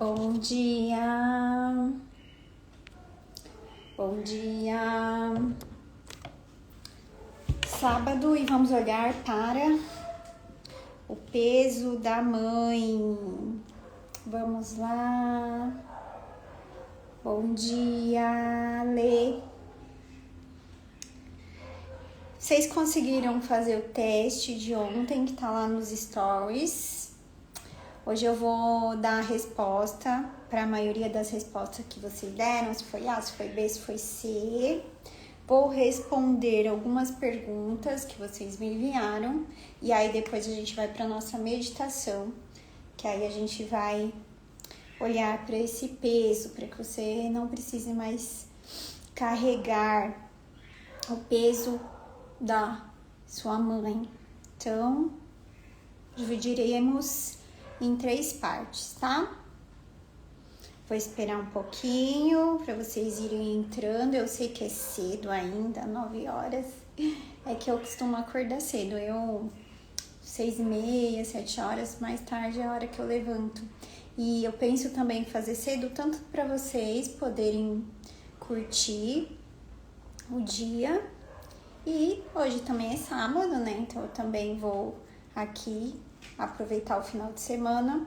Bom dia, bom dia. Sábado e vamos olhar para o peso da mãe. Vamos lá. Bom dia, Lê. Vocês conseguiram fazer o teste de ontem que tá lá nos stories? Hoje eu vou dar a resposta para a maioria das respostas que vocês deram, se foi A, se foi B, se foi C. Vou responder algumas perguntas que vocês me enviaram e aí depois a gente vai para nossa meditação, que aí a gente vai olhar para esse peso, para que você não precise mais carregar o peso da sua mãe. Então, dividiremos em 3 partes, tá? Vou esperar um pouquinho para vocês irem entrando. Eu sei que é cedo ainda, 9 horas. É que eu costumo acordar cedo. 6h30, 7 horas, mais tarde é a hora que eu levanto. E eu penso também em fazer cedo, tanto para vocês poderem curtir o dia. E hoje também é sábado, né? Então eu também vou aqui aproveitar o final de semana.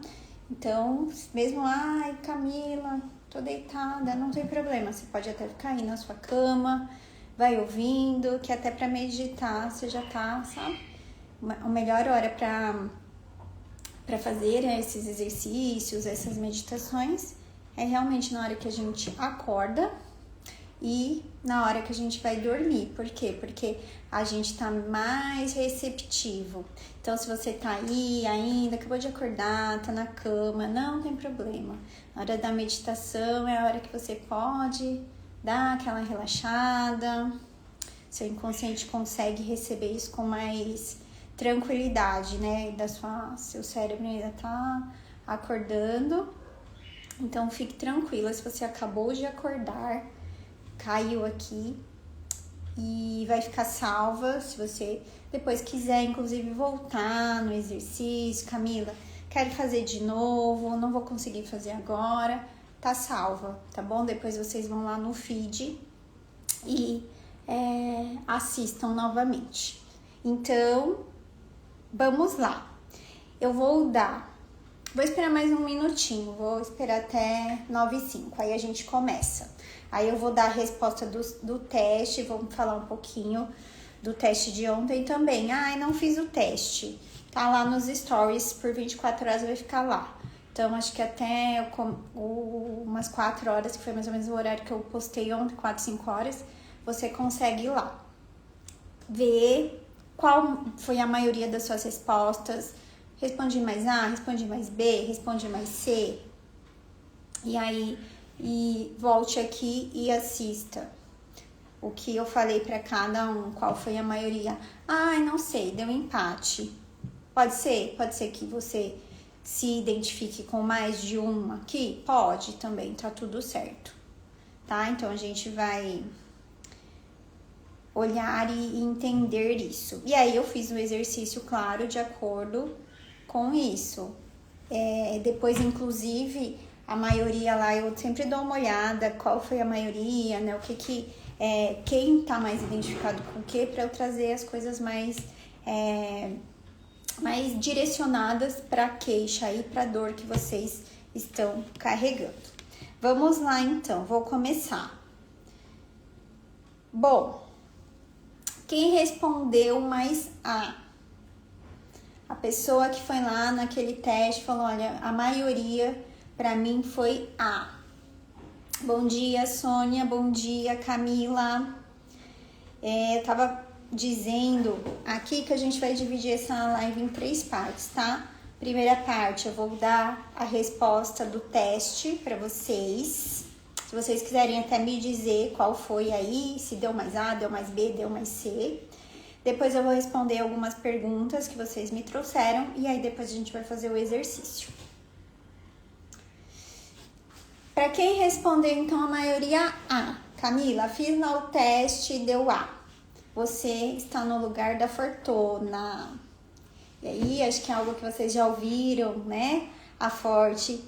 Então, mesmo, ai, Camila, tô deitada, não tem problema. Você pode até ficar aí na sua cama, vai ouvindo, que até para meditar você já tá, sabe? A melhor hora para fazer esses exercícios, essas meditações, é realmente na hora que a gente acorda e na hora que a gente vai dormir. Por quê? Porque a gente tá mais receptivo. Então, se você tá aí ainda, acabou de acordar, tá na cama, não tem problema. A hora da meditação é a hora que você pode dar aquela relaxada. Seu inconsciente consegue receber isso com mais tranquilidade, né? Seu cérebro ainda tá acordando. Então, fique tranquila se você acabou de acordar, caiu aqui e vai ficar salva. Se você depois quiser, inclusive, voltar no exercício, Camila, quero fazer de novo, não vou conseguir fazer agora, tá salva, tá bom? Depois vocês vão lá no feed e assistam novamente. Então, vamos lá. Eu vou esperar mais um minutinho, vou esperar até 9h05, aí a gente começa. Aí eu vou dar a resposta do teste, vamos falar um pouquinho do teste de ontem também. Ai, não fiz o teste. Tá lá nos stories, por 24 horas vai ficar lá. Então, acho que até umas 4 horas, que foi mais ou menos o horário que eu postei ontem, 4, 5 horas, você consegue ir lá ver qual foi a maioria das suas respostas. Respondi mais A, respondi mais B, respondi mais C. E volte aqui e assista o que eu falei para cada um, qual foi a maioria. Ai, não sei, deu empate. Pode ser que você se identifique com mais de uma aqui? Pode também, tá tudo certo, tá? Então, a gente vai olhar e entender isso. E aí, eu fiz um exercício, claro, de acordo com isso. Depois, inclusive, a maioria lá, eu sempre dou uma olhada, qual foi a maioria, né? Quem tá mais identificado com o quê, para eu trazer as coisas mais direcionadas para a queixa e para a dor que vocês estão carregando. Vamos lá, então, vou começar. Bom, quem respondeu mais A pessoa que foi lá naquele teste falou, olha, a maioria para mim foi A. Bom dia, Sônia. Bom dia, Camila. Eu tava dizendo aqui que a gente vai dividir essa live em 3 partes, tá? Primeira parte, eu vou dar a resposta do teste para vocês. Se vocês quiserem até me dizer qual foi aí, se deu mais A, deu mais B, deu mais C. Depois eu vou responder algumas perguntas que vocês me trouxeram e aí depois a gente vai fazer o exercício. Para quem respondeu, então, a maioria A. Camila, fiz lá o teste e deu A. Você está no lugar da fortuna. E aí, acho que é algo que vocês já ouviram, né? A Forte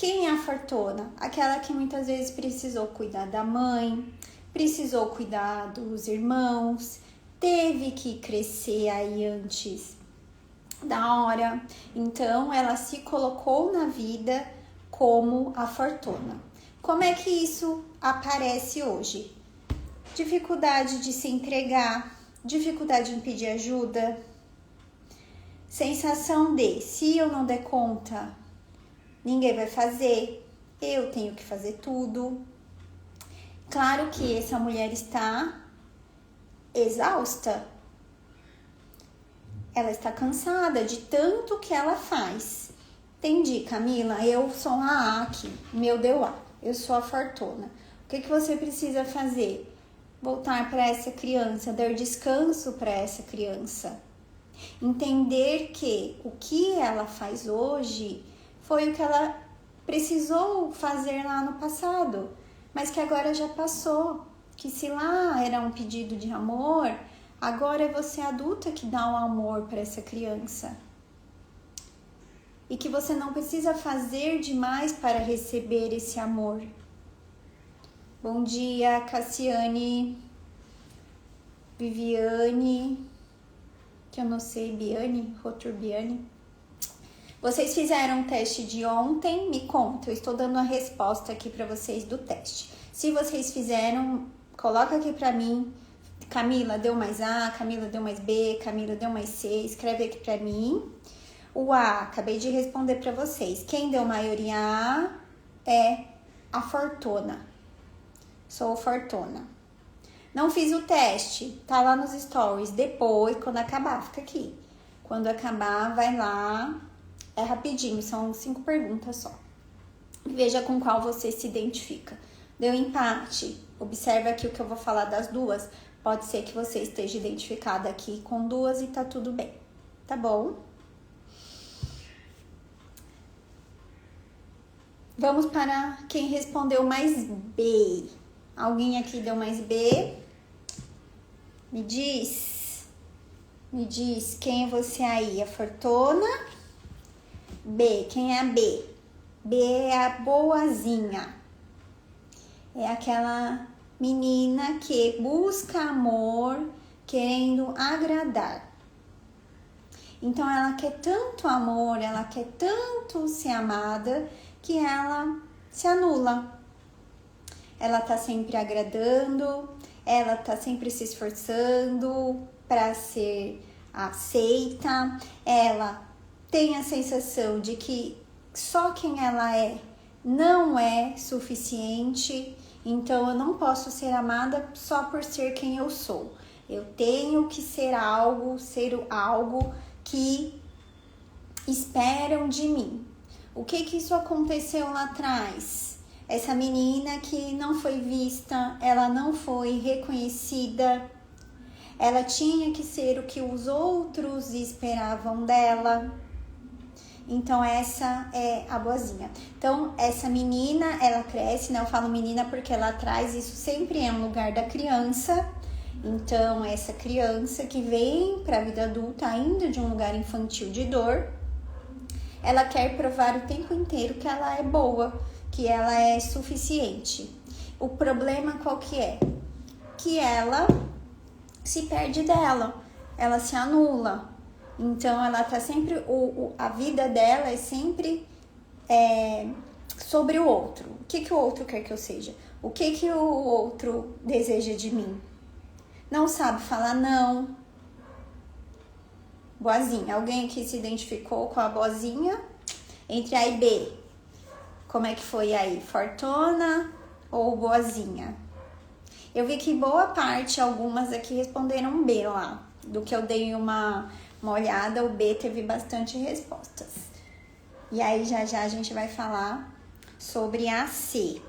Quem é a fortuna? Aquela que muitas vezes precisou cuidar da mãe, precisou cuidar dos irmãos, teve que crescer aí antes da hora. Então, ela se colocou na vida como a fortuna. Como é que isso aparece hoje? Dificuldade de se entregar, dificuldade em pedir ajuda, sensação de se eu não der conta, ninguém vai fazer, eu tenho que fazer tudo. Claro que essa mulher está exausta, ela está cansada de tanto que ela faz. Entendi, Camila, eu sou a aqui, meu Deus, eu sou a fortuna. O que você precisa fazer? Voltar para essa criança, dar descanso para essa criança. Entender que o que ela faz hoje foi o que ela precisou fazer lá no passado, mas que agora já passou. Que se lá era um pedido de amor, agora é você adulta que dá o amor para essa criança. E que você não precisa fazer demais para receber esse amor. Bom dia, Cassiane, Viviane, que eu não sei, Biane, Roturbiane. Vocês fizeram o teste de ontem? Me conta, eu estou dando a resposta aqui para vocês do teste. Se vocês fizeram, coloca aqui para mim. Camila deu mais A, Camila deu mais B, Camila deu mais C. Escreve aqui para mim. O A, acabei de responder para vocês. Quem deu maioria A é a Fortuna. Sou Fortuna. Não fiz o teste, tá lá nos stories. Depois, quando acabar, fica aqui. Quando acabar, vai lá. É rapidinho, são 5 perguntas só. Veja com qual você se identifica. Deu empate. Observa aqui o que eu vou falar das duas. Pode ser que você esteja identificada aqui com duas e tá tudo bem. Tá bom? Vamos para quem respondeu mais B. Alguém aqui deu mais B? Me diz quem é você aí? A Fortuna? B, quem é a B? B é a boazinha. É aquela menina que busca amor, querendo agradar. Então ela quer tanto amor, ela quer tanto ser amada, que ela se anula. Ela tá sempre agradando, ela tá sempre se esforçando para ser aceita, ela tem a sensação de que só quem ela é não é suficiente, então eu não posso ser amada só por ser quem eu sou. Eu tenho que ser algo que esperam de mim. O que isso aconteceu lá atrás? Essa menina que não foi vista, ela não foi reconhecida, ela tinha que ser o que os outros esperavam dela. Então essa é a boazinha. Então essa menina, ela cresce, né? Eu falo menina porque lá atrás isso sempre é um lugar da criança. Então essa criança que vem para a vida adulta ainda de um lugar infantil de dor, ela quer provar o tempo inteiro que ela é boa, que ela é suficiente. O problema qual que é? Que ela se perde dela, ela se anula. Então ela tá sempre, a vida dela é sempre sobre o outro. O que o outro quer que eu seja? O que o outro deseja de mim? Não sabe falar não. Boazinha, alguém que se identificou com a boazinha? Entre A e B, como é que foi aí? Fortuna ou boazinha? Eu vi que boa parte, algumas aqui responderam B lá. Do que eu dei uma olhada, o B teve bastante respostas. E aí já a gente vai falar sobre a C.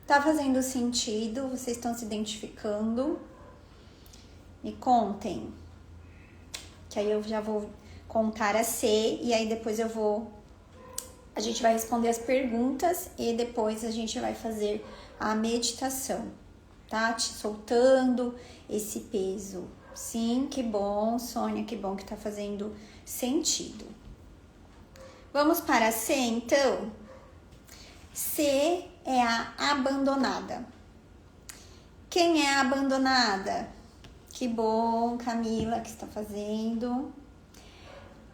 Tá fazendo sentido? Vocês estão se identificando? Me contem. Que aí eu já vou contar a C e aí depois a gente vai responder as perguntas e depois a gente vai fazer a meditação, tá? Te soltando esse peso. Sim, que bom, Sônia, que bom que tá fazendo sentido. Vamos para a C, então? C é a abandonada. Quem é a abandonada? Que bom, Camila, que está fazendo.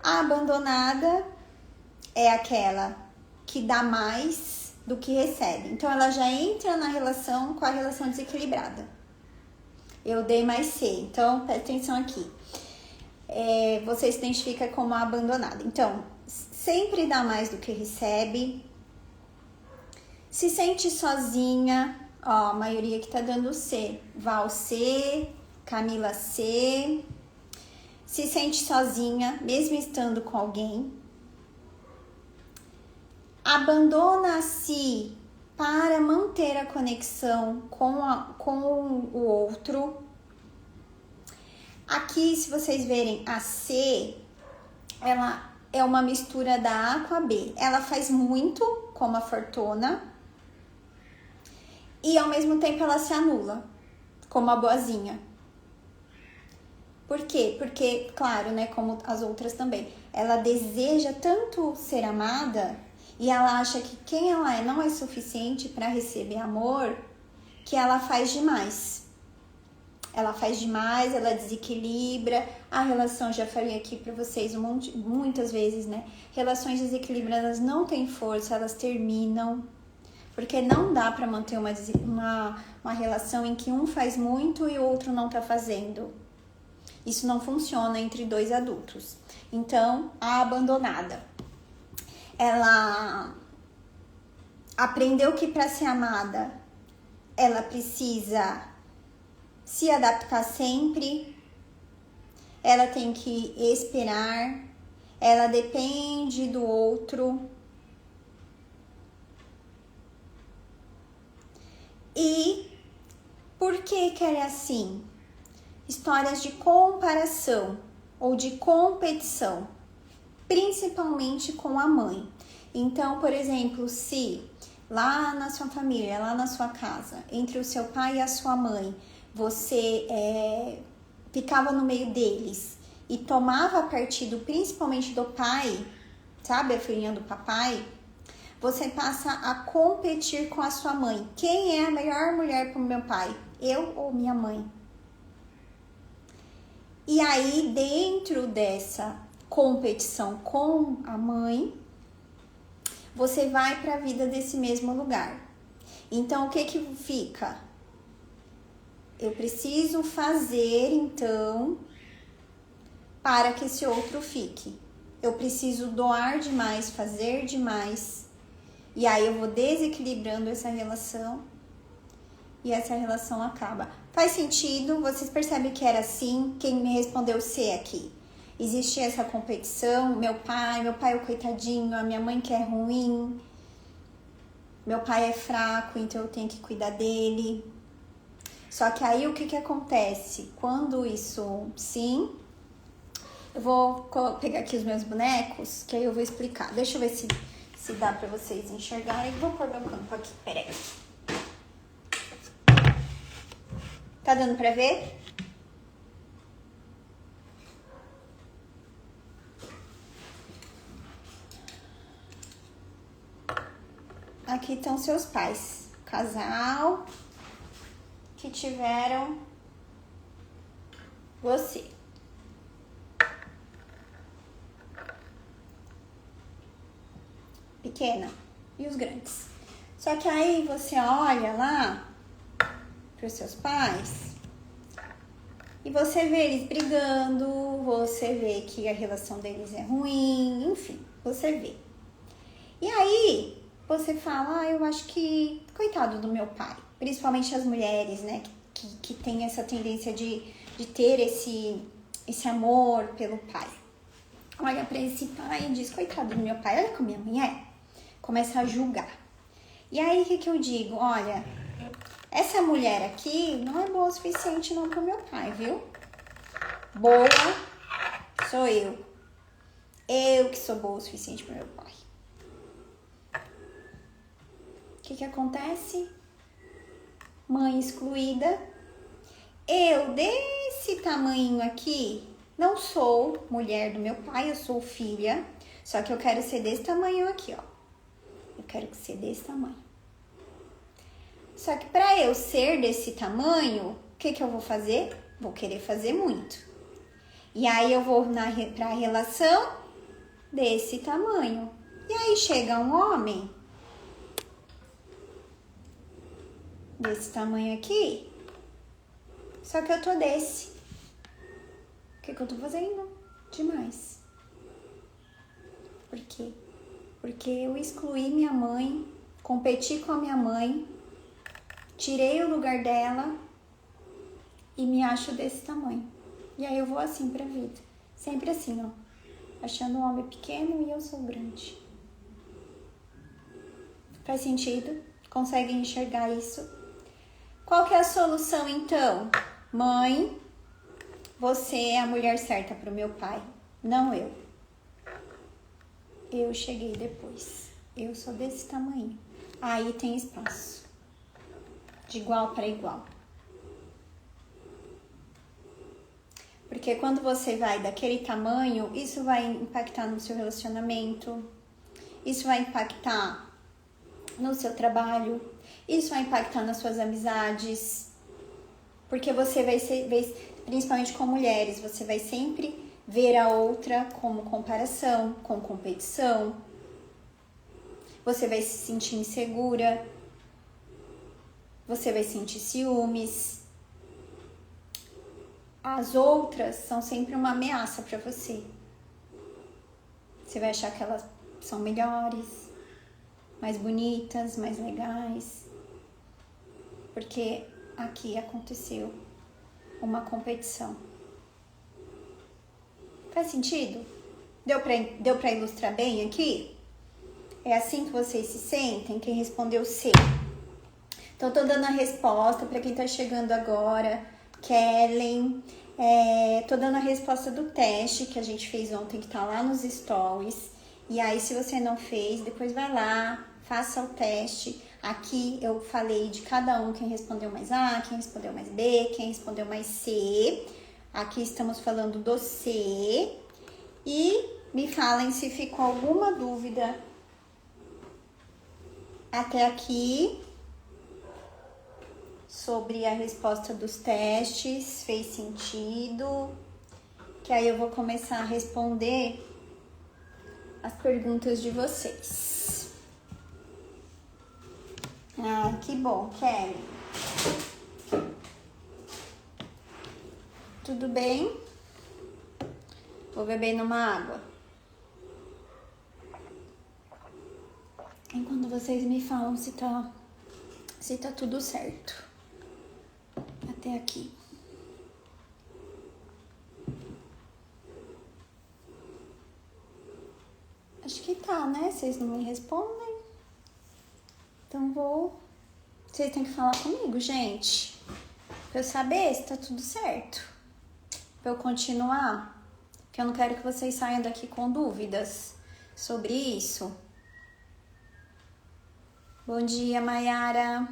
A abandonada é aquela que dá mais do que recebe. Então, ela já entra na relação com a relação desequilibrada. Eu dei mais C, então presta atenção aqui. Você se identifica como a abandonada. Então, sempre dá mais do que recebe. Se sente sozinha, ó, a maioria que tá dando C. Val C, Camila C. Se sente sozinha, mesmo estando com alguém. Abandona-se para manter a conexão com o outro. Aqui, se vocês verem, a C, ela é uma mistura da A com a B. Ela faz muito, como a fortuna, e ao mesmo tempo ela se anula, como a boazinha. Por quê? Porque, claro, né, como as outras também, ela deseja tanto ser amada e ela acha que quem ela é não é suficiente para receber amor, que ela faz demais. Ela faz demais, ela desequilibra. A relação, já falei aqui para vocês muitas vezes, né? Relações desequilibradas não têm força, elas terminam. Porque não dá para manter uma relação em que um faz muito e o outro não tá fazendo. Isso não funciona entre dois adultos. Então, a abandonada, ela aprendeu que para ser amada, ela precisa se adaptar sempre, ela tem que esperar, ela depende do outro. E por que ela é assim? Histórias de comparação ou de competição, principalmente com a mãe. Então, por exemplo, se lá na sua família, lá na sua casa, entre o seu pai e a sua mãe, você ficava no meio deles e tomava partido principalmente do pai, sabe, a filhinha do papai, você passa a competir com a sua mãe. Quem é a melhor mulher para o meu pai? Eu ou minha mãe? E aí, dentro dessa competição com a mãe, você vai para a vida desse mesmo lugar. Então, o que fica? Eu preciso fazer, então, para que esse outro fique. Eu preciso doar demais, fazer demais. E aí, eu vou desequilibrando essa relação. E essa relação acaba. Faz sentido? Vocês percebem que era assim? Quem me respondeu C aqui? Existia essa competição. Meu pai é o coitadinho. A minha mãe que é ruim. Meu pai é fraco, então eu tenho que cuidar dele. Só que aí o que acontece? Quando isso, sim, eu vou pegar aqui os meus bonecos, que aí eu vou explicar. Deixa eu ver se dá pra vocês enxergarem. Vou pôr meu campo aqui, peraí. Tá dando pra ver? Aqui estão seus pais. Casal que tiveram você. Pequena. E os grandes. Só que aí você olha lá para os seus pais e você vê eles brigando, você vê que a relação deles é ruim, enfim, você vê. E aí você fala, eu acho que coitado do meu pai, principalmente as mulheres, né, que tem essa tendência de ter esse amor pelo pai. Olha para esse pai e diz, coitado do meu pai, olha como minha mãe é. Começa a julgar. E aí o que eu digo? Olha, essa mulher aqui não é boa o suficiente não pro meu pai, viu? Boa sou eu. Eu que sou boa o suficiente pro meu pai. O que acontece? Mãe excluída. Eu, desse tamanho aqui, não sou mulher do meu pai, eu sou filha. Só que eu quero ser desse tamanho aqui, ó. Eu quero ser desse tamanho. Só que para eu ser desse tamanho, o que eu vou fazer? Vou querer fazer muito. E aí eu vou para a relação desse tamanho. E aí chega um homem desse tamanho aqui, só que eu tô desse. O que eu tô fazendo? Demais. Por quê? Porque eu excluí minha mãe, competi com a minha mãe, tirei o lugar dela e me acho desse tamanho. E aí eu vou assim pra vida. Sempre assim, ó. Achando um homem pequeno e eu sou grande. Faz sentido? Consegue enxergar isso? Qual que é a solução então? Mãe, você é a mulher certa pro meu pai, não eu. Eu cheguei depois. Eu sou desse tamanho. Aí tem espaço. De igual para igual. Porque quando você vai daquele tamanho, isso vai impactar no seu relacionamento. Isso vai impactar no seu trabalho. Isso vai impactar nas suas amizades. Porque você vai ser, principalmente com mulheres, você vai sempre ver a outra como comparação, com competição. Você vai se sentir insegura. Você vai sentir ciúmes. As outras são sempre uma ameaça para você. Você vai achar que elas são melhores, mais bonitas, mais legais. Porque aqui aconteceu uma competição. Faz sentido? Deu pra ilustrar bem aqui? É assim que vocês se sentem? Quem respondeu C. Então, tô dando a resposta para quem tá chegando agora. Kellen. Tô dando a resposta do teste que a gente fez ontem, que tá lá nos stories. E aí, se você não fez, depois vai lá, faça o teste. Aqui eu falei de cada um, quem respondeu mais A, quem respondeu mais B, quem respondeu mais C. Aqui estamos falando do C. E me falem se ficou alguma dúvida até aqui sobre a resposta dos testes. Fez sentido? Que aí eu vou começar a responder as perguntas de vocês. Ah, que bom, Kelly. Tudo bem? Vou beber numa água. Enquanto vocês me falam se tá tudo certo. Até aqui. Acho que tá, né? Vocês não me respondem. Então vocês têm que falar comigo, gente. Pra eu saber se tá tudo certo. Pra eu continuar. Porque eu não quero que vocês saiam daqui com dúvidas sobre isso. Bom dia, Mayara.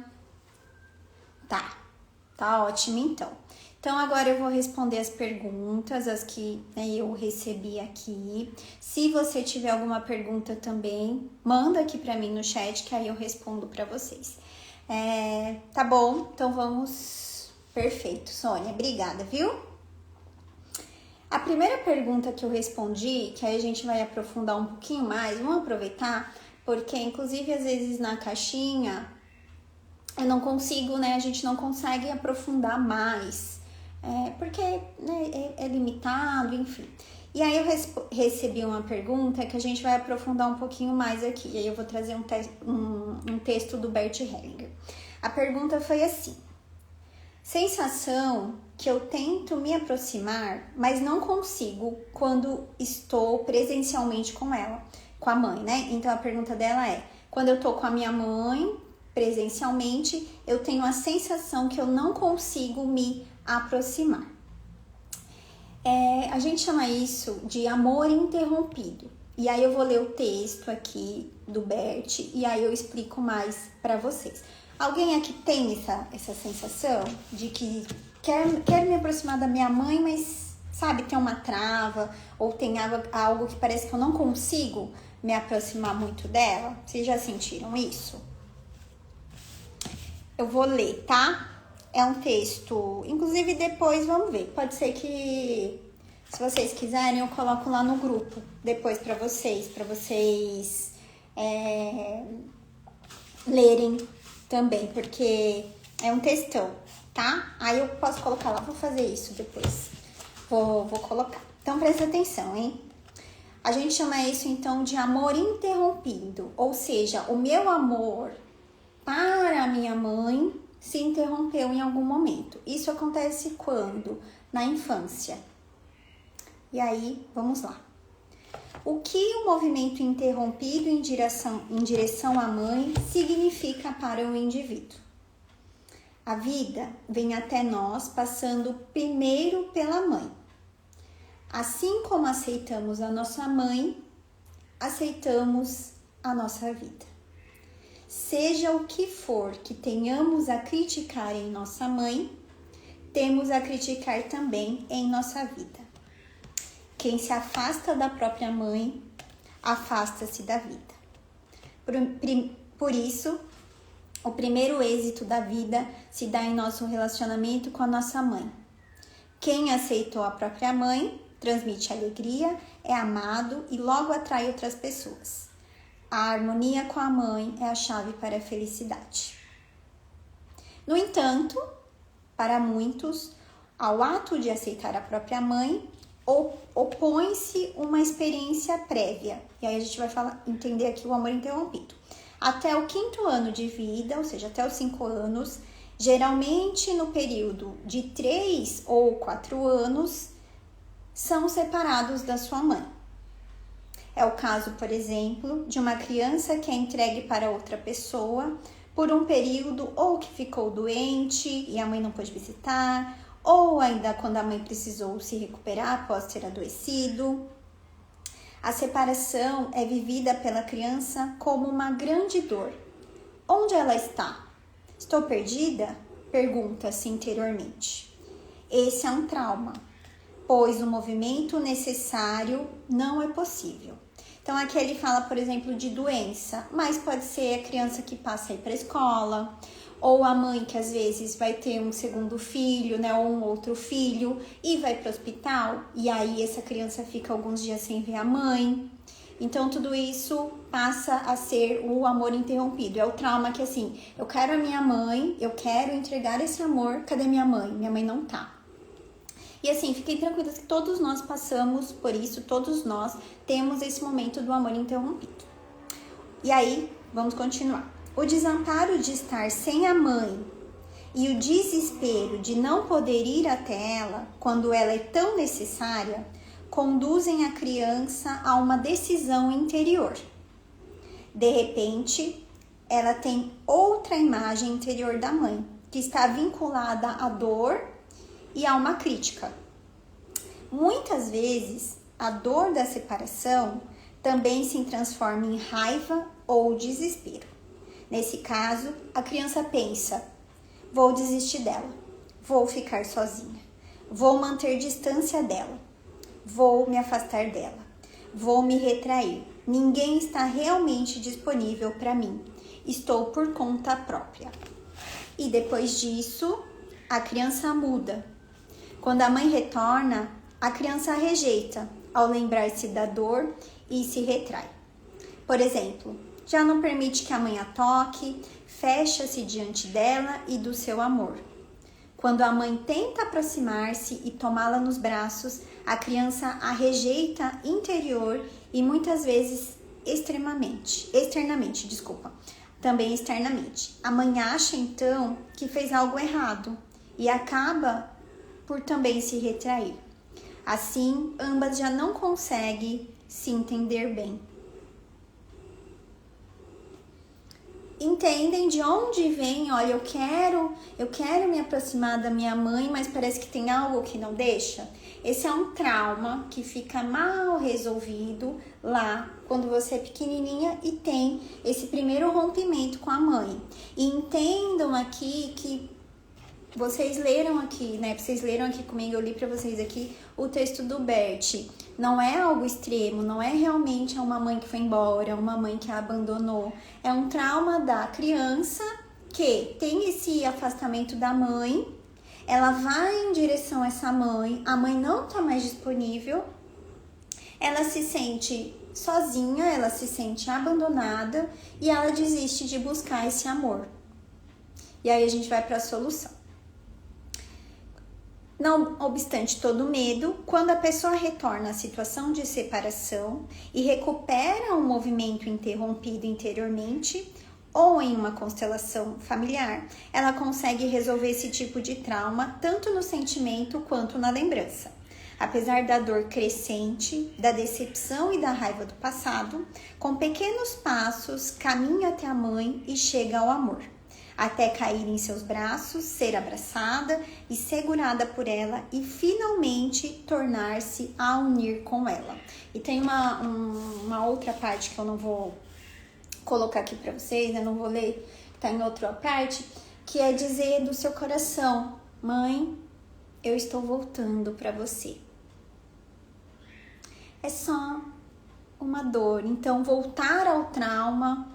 Tá ótimo então. Então agora eu vou responder as perguntas, as que eu recebi aqui. Se você tiver alguma pergunta também, manda aqui pra mim no chat que aí eu respondo pra vocês. Tá bom? Então vamos... Perfeito, Sônia. Obrigada, viu? A primeira pergunta que eu respondi, que aí a gente vai aprofundar um pouquinho mais, vamos aproveitar, porque inclusive às vezes na caixinha eu não consigo, né? A gente não consegue aprofundar mais, porque né, é limitado, enfim. E aí eu recebi uma pergunta que a gente vai aprofundar um pouquinho mais aqui. E aí eu vou trazer um texto do Bert Hellinger. A pergunta foi assim: sensação que eu tento me aproximar, mas não consigo quando estou presencialmente com ela, com a mãe, né? Então a pergunta dela é: quando eu tô com a minha mãe presencialmente, eu tenho a sensação que eu não consigo me aproximar. A gente chama isso de amor interrompido. E aí eu vou ler o texto aqui do Bert e aí eu explico mais para vocês. Alguém aqui tem essa sensação de que quer me aproximar da minha mãe, mas sabe, tem uma trava ou tem algo que parece que eu não consigo me aproximar muito dela? Vocês já sentiram isso? Eu vou ler, tá? É um texto, inclusive depois vamos ver. Pode ser que, se vocês quiserem, eu coloco lá no grupo depois para vocês lerem também, porque é um textão, tá? Aí eu posso colocar lá, vou fazer isso depois. Vou colocar. Então presta atenção, hein? A gente chama isso então de amor interrompido, ou seja, o meu amor para a minha mãe se interrompeu em algum momento. Isso acontece quando? Na infância. E aí, vamos lá. O que o movimento interrompido em direção à mãe significa para o indivíduo? A vida vem até nós passando primeiro pela mãe. Assim como aceitamos a nossa mãe, aceitamos a nossa vida. Seja o que for que tenhamos a criticar em nossa mãe, temos a criticar também em nossa vida. Quem se afasta da própria mãe, afasta-se da vida. Por isso, o primeiro êxito da vida se dá em nosso relacionamento com a nossa mãe. Quem aceitou a própria mãe, transmite alegria, é amado e logo atrai outras pessoas. A harmonia com a mãe é a chave para a felicidade. No entanto, para muitos, ao ato de aceitar a própria mãe, opõe-se uma experiência prévia. E aí a gente vai entender aqui o amor interrompido. Até o 5º ano de vida, ou seja, até os 5 anos, geralmente no período de 3 ou 4 anos, são separados da sua mãe. É o caso, por exemplo, de uma criança que é entregue para outra pessoa por um período ou que ficou doente e a mãe não pôde visitar, ou ainda quando a mãe precisou se recuperar após ter adoecido. A separação é vivida pela criança como uma grande dor. Onde ela está? Estou perdida? Pergunta-se interiormente. Esse é um trauma, pois o movimento necessário não é possível. Então aqui ele fala, por exemplo, de doença, mas pode ser a criança que passa a ir para a escola, ou a mãe que às vezes vai ter um segundo filho, né, ou um outro filho e vai para o hospital, e aí essa criança fica alguns dias sem ver a mãe. Então tudo isso passa a ser o amor interrompido, é o trauma que assim, eu quero a minha mãe, eu quero entregar esse amor, cadê minha mãe? Minha mãe não tá. E assim, fiquem tranquilos que todos nós passamos por isso, todos nós temos esse momento do amor interrompido. E aí, vamos continuar. O desamparo de estar sem a mãe e o desespero de não poder ir até ela quando ela é tão necessária, conduzem a criança a uma decisão interior. De repente, ela tem outra imagem interior da mãe, que está vinculada à dor e a uma crítica. Muitas vezes, a dor da separação também se transforma em raiva ou desespero. Nesse caso, a criança pensa: vou desistir dela, vou ficar sozinha, vou manter distância dela, vou me afastar dela, vou me retrair. Ninguém está realmente disponível para mim, estou por conta própria. E depois disso, a criança muda. Quando a mãe retorna, a criança a rejeita ao lembrar-se da dor e se retrai. Por exemplo, já não permite que a mãe a toque, fecha-se diante dela e do seu amor. Quando a mãe tenta aproximar-se e tomá-la nos braços, a criança a rejeita interior e muitas vezes externamente. A mãe acha então que fez algo errado e acaba por também se retrair. Assim, ambas já não conseguem se entender bem. Entendem de onde vem? Olha, eu quero me aproximar da minha mãe, mas parece que tem algo que não deixa. Esse é um trauma que fica mal resolvido lá quando você é pequenininha e tem esse primeiro rompimento com a mãe. E entendam aqui que vocês leram aqui, né? Vocês leram aqui comigo, eu li para vocês aqui o texto do Bert. Não é algo extremo, não é realmente uma mãe que foi embora, uma mãe que a abandonou. É um trauma da criança que tem esse afastamento da mãe, ela vai em direção a essa mãe, a mãe não tá mais disponível, ela se sente sozinha, ela se sente abandonada e ela desiste de buscar esse amor. E aí a gente vai para a solução. Não obstante todo medo, quando a pessoa retorna à situação de separação e recupera um movimento interrompido interiormente ou em uma constelação familiar, ela consegue resolver esse tipo de trauma tanto no sentimento quanto na lembrança. Apesar da dor crescente, da decepção e da raiva do passado, com pequenos passos caminha até a mãe e chega ao amor, até cair em seus braços, ser abraçada e segurada por ela e finalmente tornar-se a unir com ela. E tem uma outra parte que eu não vou colocar aqui para vocês, eu não vou ler, tá em outra parte, que é dizer do seu coração: mãe, eu estou voltando para você. É só uma dor, então voltar ao trauma,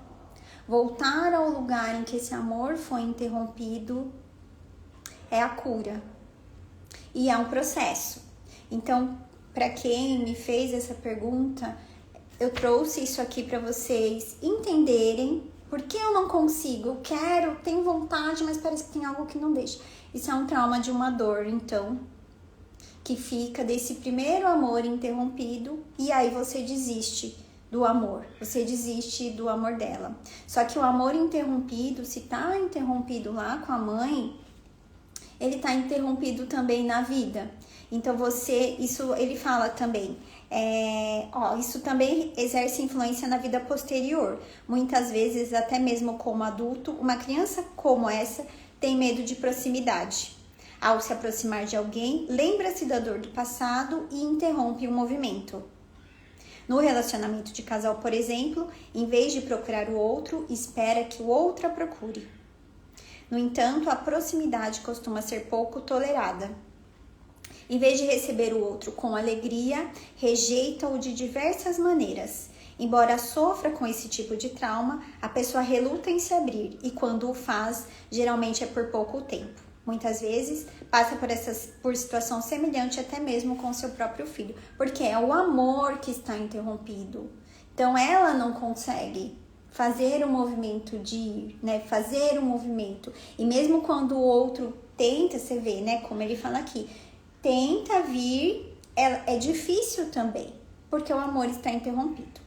voltar ao lugar em que esse amor foi interrompido é a cura. E é um processo. Então, para quem me fez essa pergunta, eu trouxe isso aqui para vocês entenderem por que eu não consigo. Eu quero, tenho vontade, mas parece que tem algo que não deixa. Isso é um trauma de uma dor, então, que fica desse primeiro amor interrompido e aí você desiste do amor, você desiste do amor dela. Só que o amor interrompido, se tá interrompido lá com a mãe, ele tá interrompido também na vida. Então isso ele fala também, isso também exerce influência na vida posterior. Muitas vezes, até mesmo como adulto, uma criança como essa tem medo de proximidade. Ao se aproximar de alguém, lembra-se da dor do passado e interrompe o movimento. No relacionamento de casal, por exemplo, em vez de procurar o outro, espera que o outro a procure. No entanto, a proximidade costuma ser pouco tolerada. Em vez de receber o outro com alegria, rejeita-o de diversas maneiras. Embora sofra com esse tipo de trauma, a pessoa reluta em se abrir e quando o faz, geralmente é por pouco tempo. Muitas vezes passa por situação semelhante até mesmo com seu próprio filho, porque é o amor que está interrompido. Então ela não consegue fazer o movimento de ir, né? Fazer o movimento. E mesmo quando o outro tenta, você vê, né? Como ele fala aqui, tenta vir, é difícil também, porque o amor está interrompido.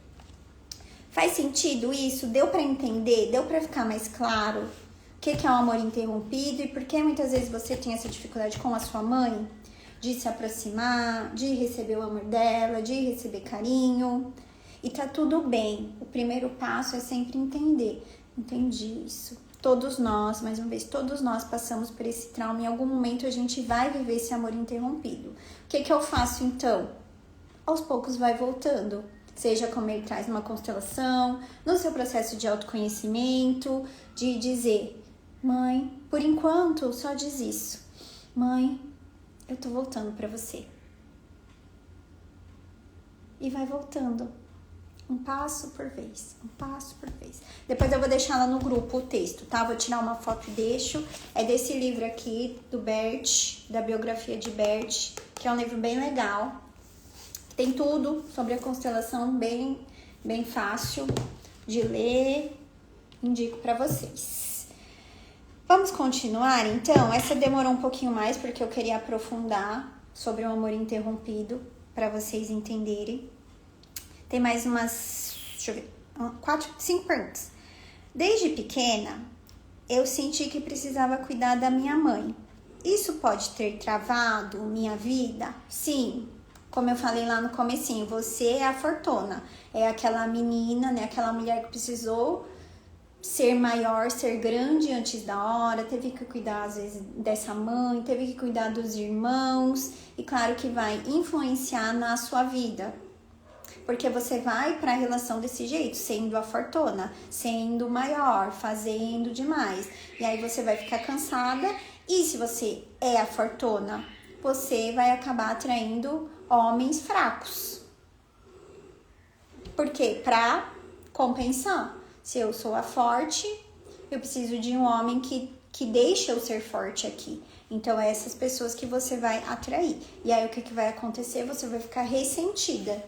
Faz sentido isso? Deu para entender? Deu para ficar mais claro? O que é o amor interrompido e por que muitas vezes você tem essa dificuldade com a sua mãe de se aproximar, de receber o amor dela, de receber carinho. E tá tudo bem. O primeiro passo é sempre entender. Entendi isso. Todos nós, mais uma vez, todos nós passamos por esse trauma. Em algum momento a gente vai viver esse amor interrompido. O que eu faço então? Aos poucos vai voltando. Seja como ele traz numa constelação, no seu processo de autoconhecimento, de dizer: mãe, por enquanto só diz isso. Mãe, eu tô voltando pra você. E vai voltando. Um passo por vez, um passo por vez. Depois eu vou deixar lá no grupo o texto, tá? Vou tirar uma foto e deixo. É desse livro aqui, do Bert, da biografia de Bert, que é um livro bem legal. Tem tudo sobre a constelação, bem fácil de ler. Indico pra vocês. Vamos continuar, então? Essa demorou um pouquinho mais, porque eu queria aprofundar sobre o amor interrompido, para vocês entenderem. Tem mais umas, 5 perguntas. Desde pequena, eu senti que precisava cuidar da minha mãe. Isso pode ter travado minha vida? Sim. Como eu falei lá no comecinho, você é a fortuna. É aquela menina, né? Aquela mulher que precisou ser maior, ser grande antes da hora, teve que cuidar às vezes dessa mãe, teve que cuidar dos irmãos. E claro que vai influenciar na sua vida. Porque você vai para a relação desse jeito, sendo a fortuna, sendo maior, fazendo demais. E aí você vai ficar cansada. E se você é a fortuna, você vai acabar atraindo homens fracos. Por quê? Para compensar. Se eu sou a forte, eu preciso de um homem que deixe eu ser forte aqui. Então, é essas pessoas que você vai atrair. E aí, o que vai acontecer? Você vai ficar ressentida.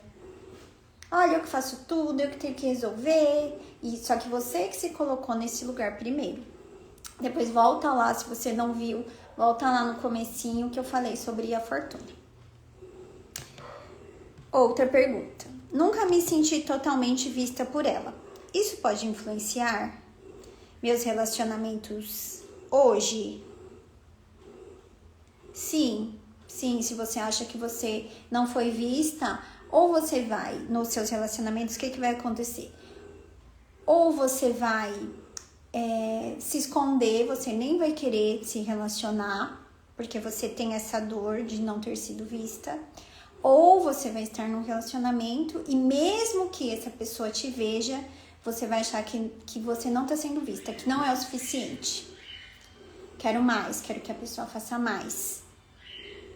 Olha, eu que faço tudo, eu que tenho que resolver. E só que você que se colocou nesse lugar primeiro. Depois volta lá, se você não viu, volta lá no comecinho que eu falei sobre a fortuna. Outra pergunta. Nunca me senti totalmente vista por ela. Isso pode influenciar meus relacionamentos hoje? Sim, se você acha que você não foi vista, ou você vai nos seus relacionamentos, o que vai acontecer? Ou você vai se esconder, você nem vai querer se relacionar, porque você tem essa dor de não ter sido vista. Ou você vai estar num relacionamento e mesmo que essa pessoa te veja, você vai achar que você não está sendo vista, que não é o suficiente. Quero mais, quero que a pessoa faça mais.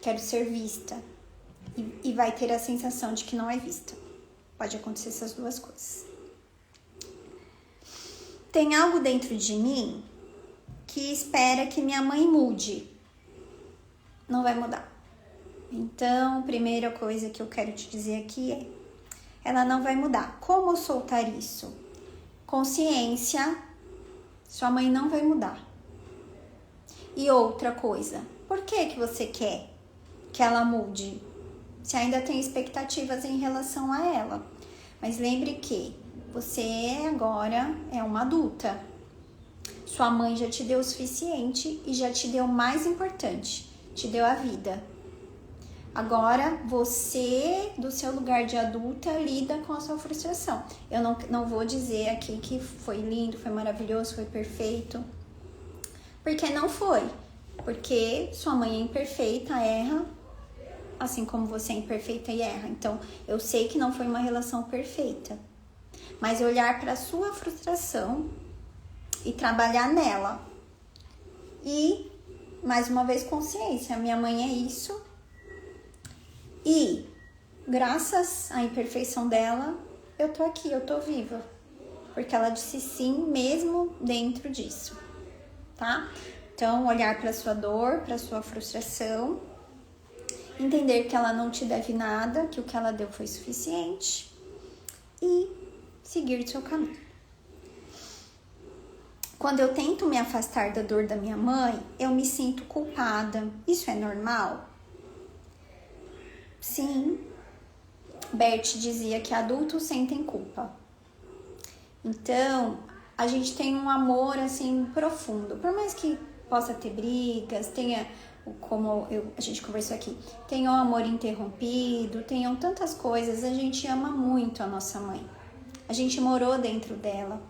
Quero ser vista. E vai ter a sensação de que não é vista. Pode acontecer essas duas coisas. Tem algo dentro de mim que espera que minha mãe mude. Não vai mudar. Então, a primeira coisa que eu quero te dizer aqui é: ela não vai mudar. Como soltar isso? Consciência, sua mãe não vai mudar. E outra coisa, por que você quer que ela mude? Você ainda tem expectativas em relação a ela. Mas lembre que você agora é uma adulta. Sua mãe já te deu o suficiente e já te deu o mais importante, te deu a vida. Agora, você, do seu lugar de adulta, lida com a sua frustração. Eu não vou dizer aqui que foi lindo, foi maravilhoso, foi perfeito. Porque não foi. Porque sua mãe é imperfeita, erra, assim como você é imperfeita e erra. Então, eu sei que não foi uma relação perfeita. Mas olhar para a sua frustração e trabalhar nela. E, mais uma vez, consciência. Minha mãe é isso. E, graças à imperfeição dela, eu tô aqui, eu tô viva. Porque ela disse sim mesmo dentro disso, tá? Então, olhar para sua dor, para sua frustração, entender que ela não te deve nada, que o que ela deu foi suficiente e seguir o seu caminho. Quando eu tento me afastar da dor da minha mãe, eu me sinto culpada. Isso é normal? Sim. Bert dizia que adultos sentem culpa. Então, a gente tem um amor assim profundo. Por mais que possa ter brigas, tenha, como a gente conversou aqui, tenha um amor interrompido, tenham tantas coisas, a gente ama muito a nossa mãe. A gente morou dentro dela.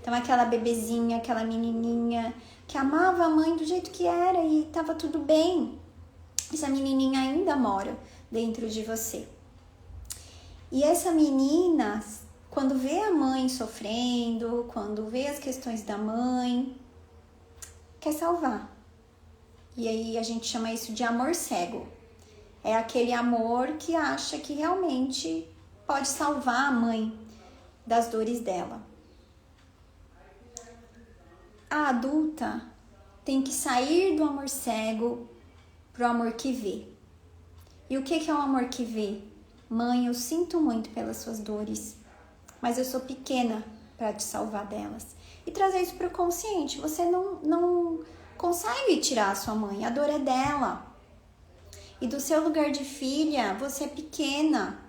Então, aquela bebezinha, aquela menininha que amava a mãe do jeito que era e tava tudo bem. Essa menininha ainda mora dentro de você. E essa menina, quando vê a mãe sofrendo, quando vê as questões da mãe, quer salvar. E aí a gente chama isso de amor cego. É aquele amor que acha que realmente pode salvar a mãe das dores dela. A adulta tem que sair do amor cego pro amor que vê. E o que é o amor que vê? Mãe, eu sinto muito pelas suas dores, mas eu sou pequena para te salvar delas. E trazer isso para o consciente. Você não consegue tirar a sua mãe, a dor é dela. E do seu lugar de filha, você é pequena.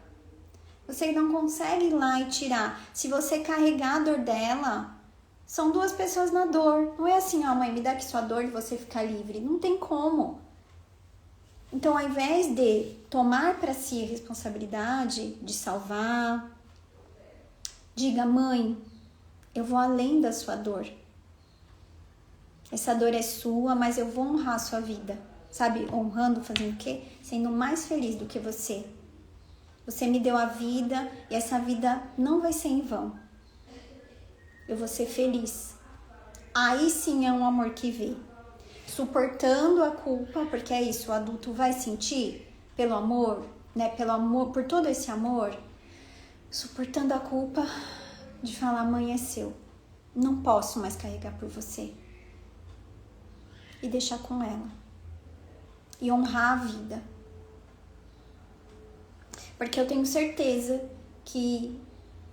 Você não consegue ir lá e tirar. Se você carregar a dor dela, são duas pessoas na dor. Não é assim, ó, mãe, me dá aqui sua dor e você ficar livre. Não tem como. Então, ao invés de tomar para si a responsabilidade de salvar, diga, mãe, eu vou além da sua dor. Essa dor é sua, mas eu vou honrar a sua vida. Sabe, honrando, fazendo o quê? Sendo mais feliz do que você. Você me deu a vida e essa vida não vai ser em vão. Eu vou ser feliz. Aí sim é um amor que vê. Suportando a culpa, porque é isso, o adulto vai sentir pelo amor, né? Pelo amor, por todo esse amor, suportando a culpa de falar, mãe, é seu. não posso mais carregar por você. E deixar com ela. E honrar a vida. Porque eu tenho certeza que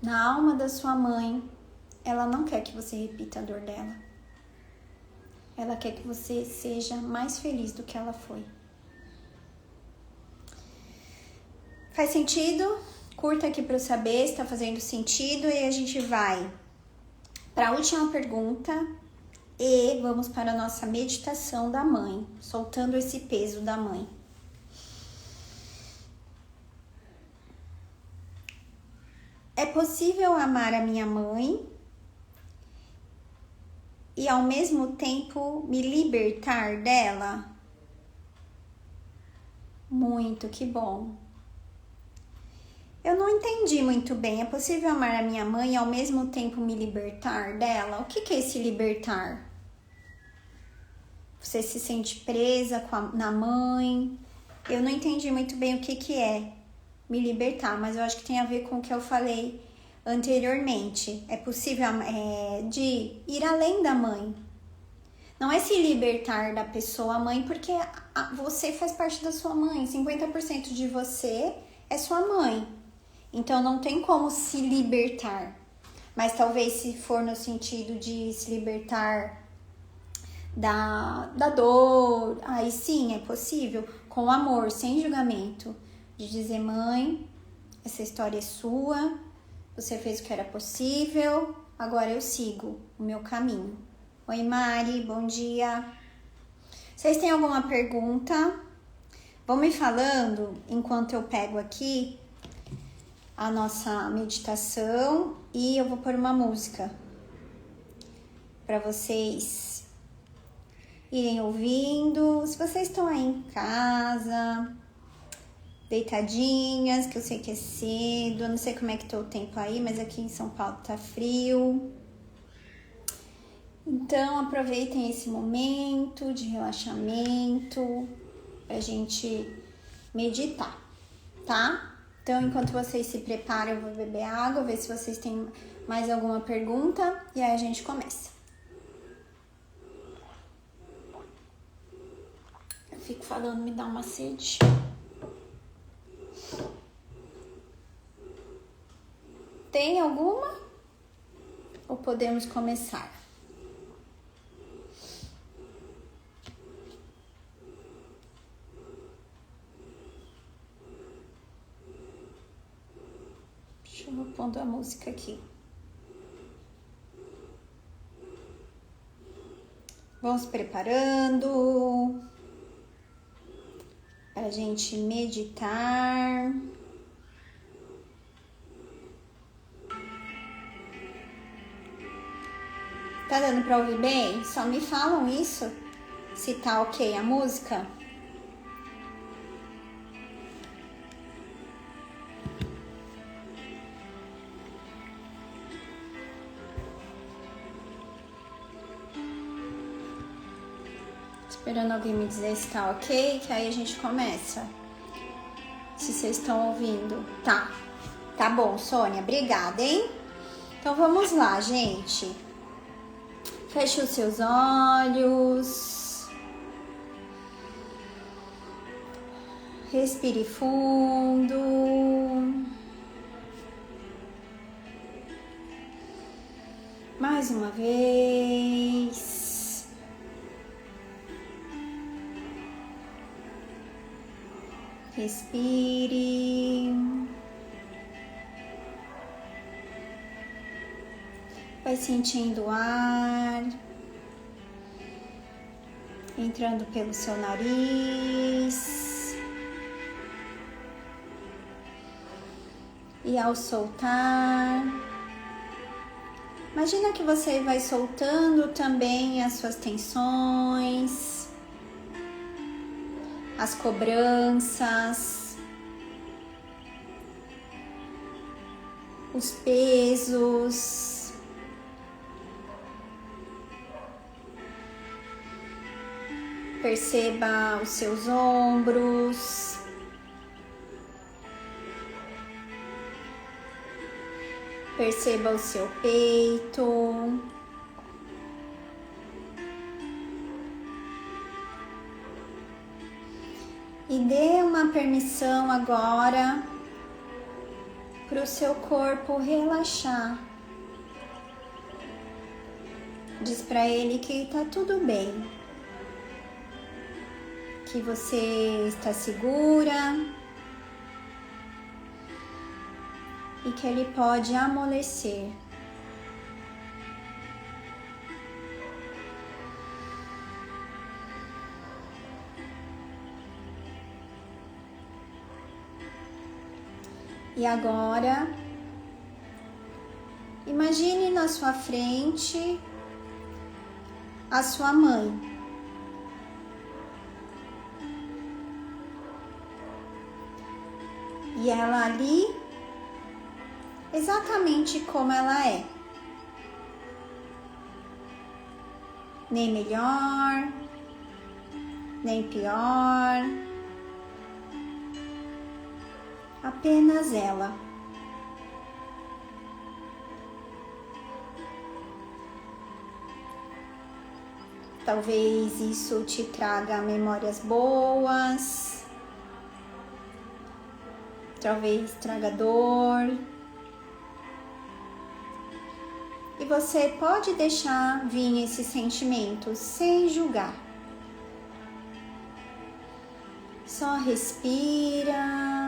na alma da sua mãe, ela não quer que você repita a dor dela. Ela quer que você seja mais feliz do que ela foi. Faz sentido? Curta aqui para eu saber se tá fazendo sentido e a gente vai para a última pergunta e vamos para a nossa meditação da mãe, soltando esse peso da mãe. É possível amar a minha mãe e ao mesmo tempo me libertar dela? Muito, que bom. Eu não entendi muito bem. É possível amar a minha mãe e ao mesmo tempo me libertar dela? O que é esse libertar? Você se sente presa na mãe? Eu não entendi muito bem o que é me libertar, mas eu acho que tem a ver com o que eu falei anteriormente. É possível de ir além da mãe. Não é se libertar da pessoa mãe, porque você faz parte da sua mãe. 50% de você é sua mãe. Então não tem como se libertar. Mas talvez se for no sentido de se libertar da dor, aí sim é possível, com amor, sem julgamento. De dizer, mãe, essa história é sua, você fez o que era possível, agora eu sigo o meu caminho. Oi Mari, bom dia. Vocês têm alguma pergunta? Vão me falando enquanto eu pego aqui a nossa meditação e eu vou pôr uma música para vocês irem ouvindo. Se vocês estão aí em casa, deitadinhas, que eu sei que é cedo, eu não sei como é que tá o tempo aí, mas aqui em São Paulo tá frio. Então aproveitem esse momento de relaxamento pra gente meditar, tá? Então, enquanto vocês se preparam, eu vou beber água, ver se vocês têm mais alguma pergunta e aí a gente começa. Eu fico falando, me dá uma sede. Tem alguma? Ou podemos começar? Vou pondo a música aqui. Vamos preparando para a gente meditar. Tá dando para ouvir bem? Só me falam isso, se tá ok a música. Esperando alguém me dizer se tá ok, que aí a gente começa. Se vocês estão ouvindo. Tá bom, Sônia, obrigada, hein? Então vamos lá, gente. Feche os seus olhos. Respire fundo. Mais uma vez. Respire. Vai sentindo o ar entrando pelo seu nariz. E ao soltar, imagina que você vai soltando também as suas tensões, as cobranças, os pesos. Perceba os seus ombros. Perceba o seu peito. E dê uma permissão agora para o seu corpo relaxar. Diz para ele que tá tudo bem, que você está segura e que ele pode amolecer. E agora, imagine na sua frente a sua mãe. E ela ali, exatamente como ela é. Nem melhor, nem pior. Apenas ela. Talvez isso te traga memórias boas, talvez traga dor. E você pode deixar vir esses sentimentos sem julgar. Só respira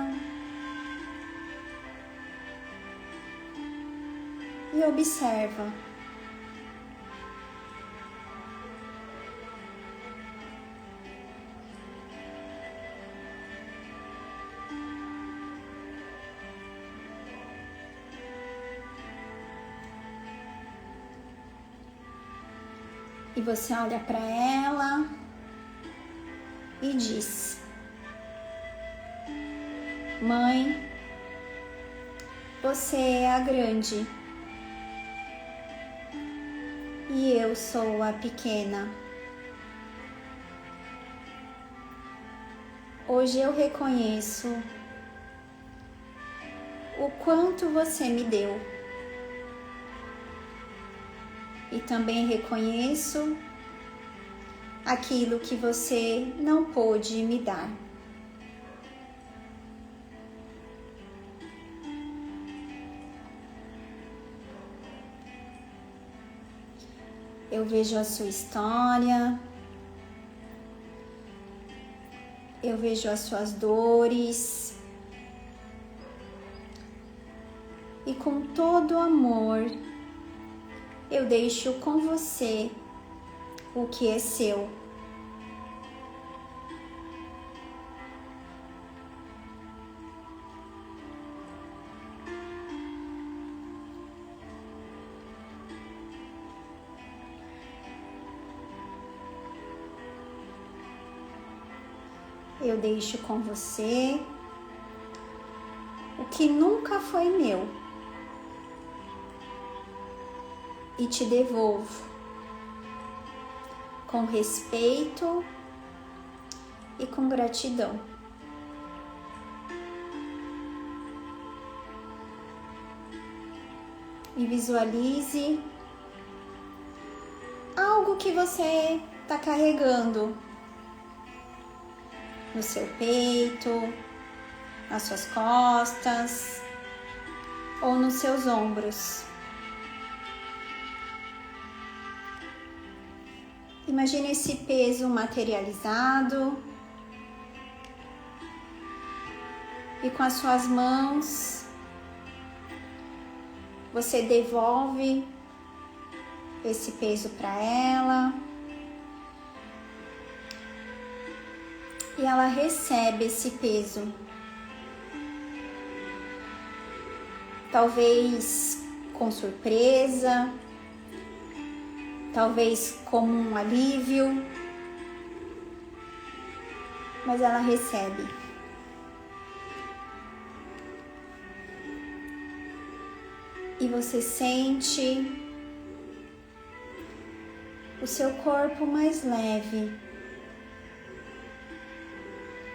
e observa. E você olha para ela e diz: Mãe, você é a grande e eu sou a pequena. Hoje eu reconheço o quanto você me deu. E também reconheço aquilo que você não pôde me dar. Eu vejo a sua história, eu vejo as suas dores, e com todo amor eu deixo com você o que é seu. Eu deixo com você o que nunca foi meu e te devolvo com respeito e com gratidão. E visualize algo que você está carregando no seu peito, nas suas costas ou nos seus ombros. Imagine esse peso materializado e com as suas mãos você devolve esse peso para ela e ela recebe esse peso. Talvez com surpresa, talvez como um alívio, mas ela recebe. E você sente o seu corpo mais leve,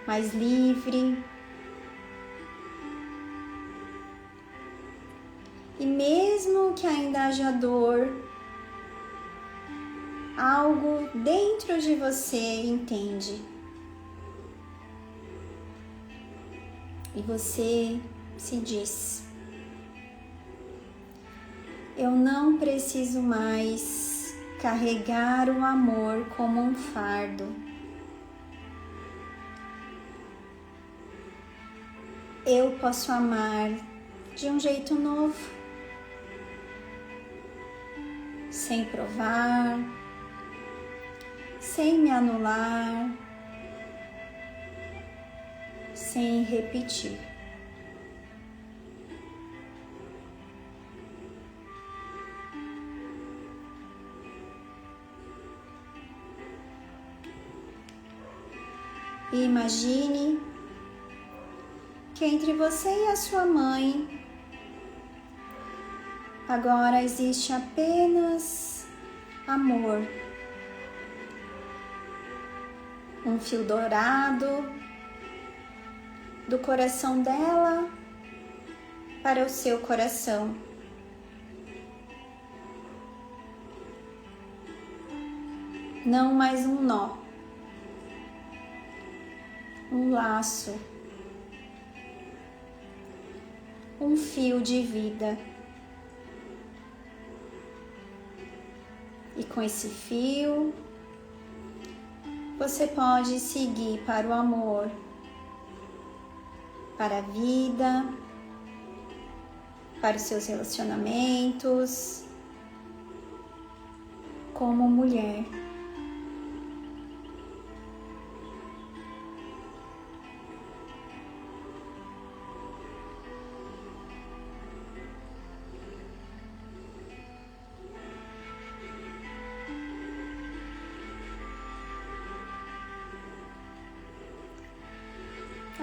mais livre. E mesmo que ainda haja dor, algo dentro de você entende E você se diz: eu não preciso mais carregar o amor como um fardo. Eu posso amar de um jeito novo, sem provar, sem me anular, sem repetir. E imagine que entre você e a sua mãe agora existe apenas amor. Um fio dourado do coração dela para o seu coração. Não mais um nó, um laço, um fio de vida. E com esse fio, você pode seguir para o amor, para a vida, para os seus relacionamentos, como mulher.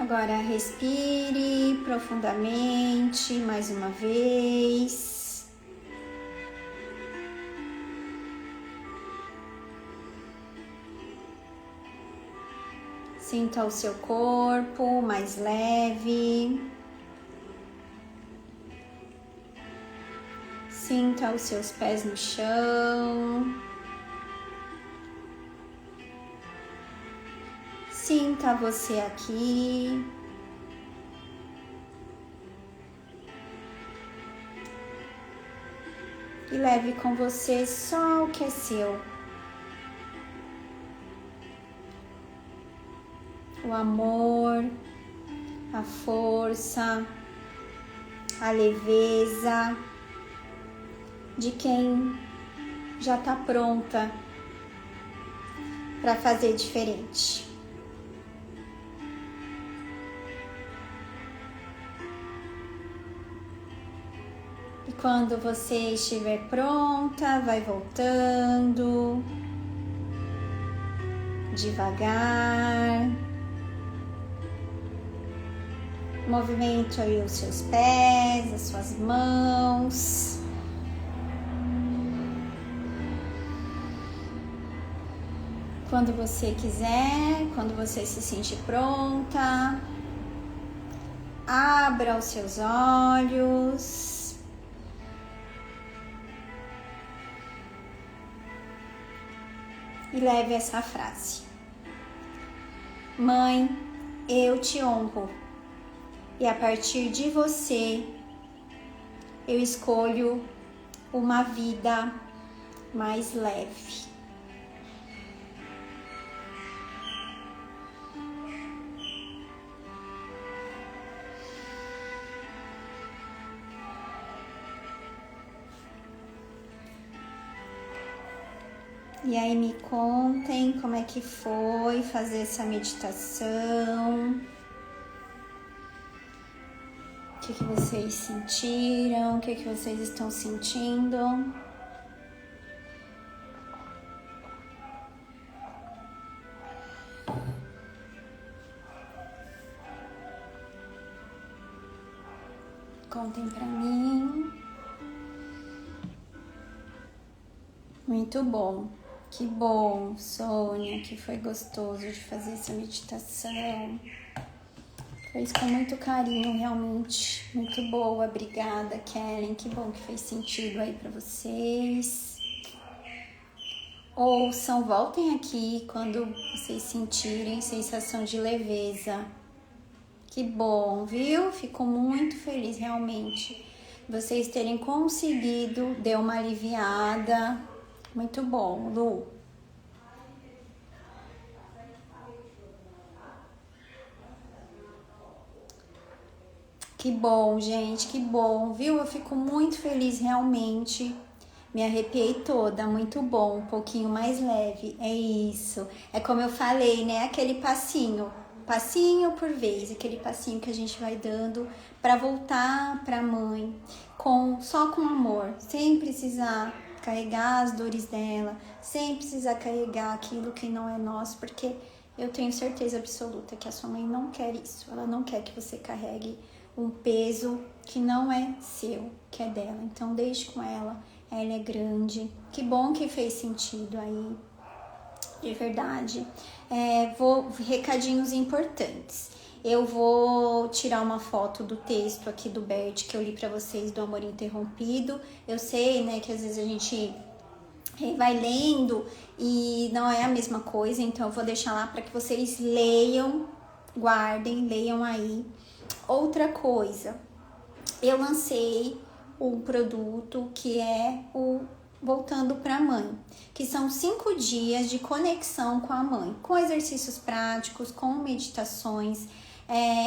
Agora respire profundamente mais uma vez. Sinta o seu corpo mais leve. Sinta os seus pés no chão. Sinta você aqui. E leve com você só o que é seu. O amor, a força, a leveza de quem já está pronta para fazer diferente. E quando você estiver pronta, vai voltando devagar. Movimente aí os seus pés, as suas mãos. Quando você quiser, quando você se sentir pronta, abra os seus olhos. E leve essa frase: Mãe, eu te honro. E a partir de você, eu escolho uma vida mais leve. E aí me contem como é que foi fazer essa meditação. O que vocês sentiram? O que vocês estão sentindo? Contem pra mim. Muito bom. Que bom, Sônia, que foi gostoso de fazer essa meditação. Fez com muito carinho, realmente. Muito boa, obrigada, Karen. Que bom que fez sentido aí pra vocês. Ouçam, voltem aqui quando vocês sentirem sensação de leveza. Que bom, viu? Fico muito feliz realmente. Vocês terem conseguido, deu uma aliviada. Muito bom, Lu. Que bom, gente, que bom, viu? Eu fico muito feliz realmente. Me arrepiei toda, muito bom, um pouquinho mais leve, é isso. É como eu falei, né? Aquele passinho por vez, aquele passinho que a gente vai dando para voltar para a mãe, só com amor, sem precisar carregar as dores dela, sem precisar carregar aquilo que não é nosso, porque eu tenho certeza absoluta que a sua mãe não quer isso. Ela não quer que você carregue um peso que não é seu, que é dela. Então deixe com ela. Ela é grande. Que bom que fez sentido aí, de verdade. Recadinhos importantes. Eu vou tirar uma foto do texto aqui do Bert que eu li para vocês do Amor Interrompido. Eu sei, né, que às vezes a gente vai lendo e não é a mesma coisa, então eu vou deixar lá para que vocês leiam, guardem, leiam aí. Outra coisa, eu lancei um produto que é o Voltando para a Mãe, que são 5 dias de conexão com a mãe, com exercícios práticos, com meditações.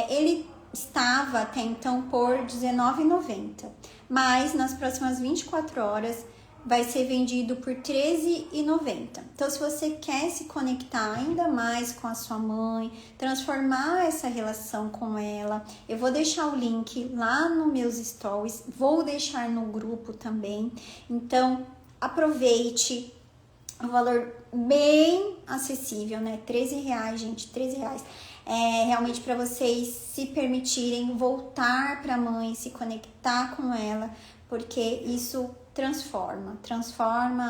Ele estava até então por R$19,90, mas nas próximas 24 horas vai ser vendido por R$13,90. Então, se você quer se conectar ainda mais com a sua mãe, transformar essa relação com ela, eu vou deixar o link lá nos meus stories, vou deixar no grupo também. Então, aproveite, um valor bem acessível, né? R$13, gente, R$13. Realmente para vocês se permitirem voltar para a mãe, se conectar com ela, porque isso transforma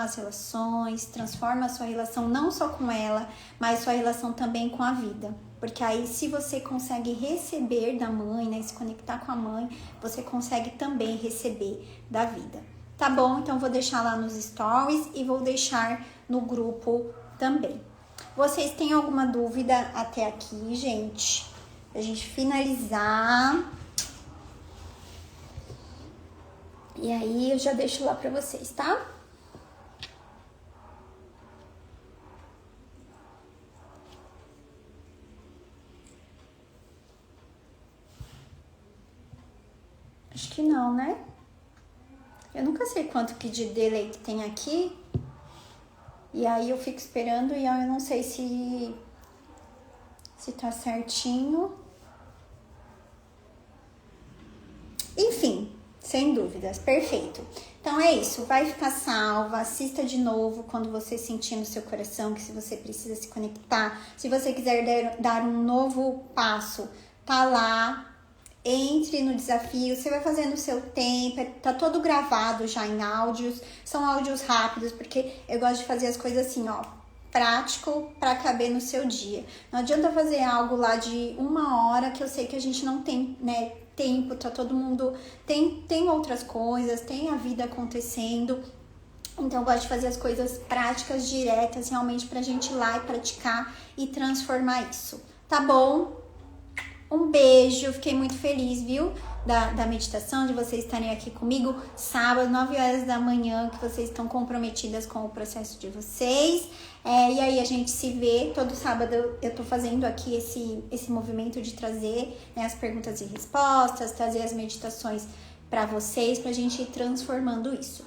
as relações, transforma a sua relação não só com ela, mas sua relação também com a vida. Porque aí, se você consegue receber da mãe, né, se conectar com a mãe, você consegue também receber da vida. Tá bom? Então, vou deixar lá nos stories e vou deixar no grupo também. Vocês têm alguma dúvida até aqui, gente? Pra gente finalizar. E aí eu já deixo lá pra vocês, tá? Acho que não, né? Eu nunca sei quanto que de delay que tem aqui. E aí eu fico esperando e eu não sei se tá certinho. Enfim, sem dúvidas, perfeito. Então é isso, vai ficar salva, assista de novo quando você sentir no seu coração que se você precisa se conectar, se você quiser dar um novo passo, tá lá, entre no desafio, você vai fazendo o seu tempo, tá todo gravado já em áudios, são áudios rápidos, porque eu gosto de fazer as coisas assim, ó, prático para caber no seu dia. Não adianta fazer algo lá de 1 hora que eu sei que a gente não tem, né, tempo, tá todo mundo, tem outras coisas, tem a vida acontecendo, então eu gosto de fazer as coisas práticas, diretas, realmente pra gente ir lá e praticar e transformar isso, tá bom? Um beijo, fiquei muito feliz, viu? Da meditação, de vocês estarem aqui comigo sábado, 9 horas da manhã, que vocês estão comprometidas com o processo de vocês. E aí a gente se vê todo sábado. Eu tô fazendo aqui esse movimento de trazer, né, as perguntas e respostas, trazer as meditações para vocês, pra gente ir transformando isso.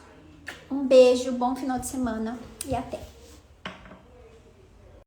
Um beijo, bom final de semana e até!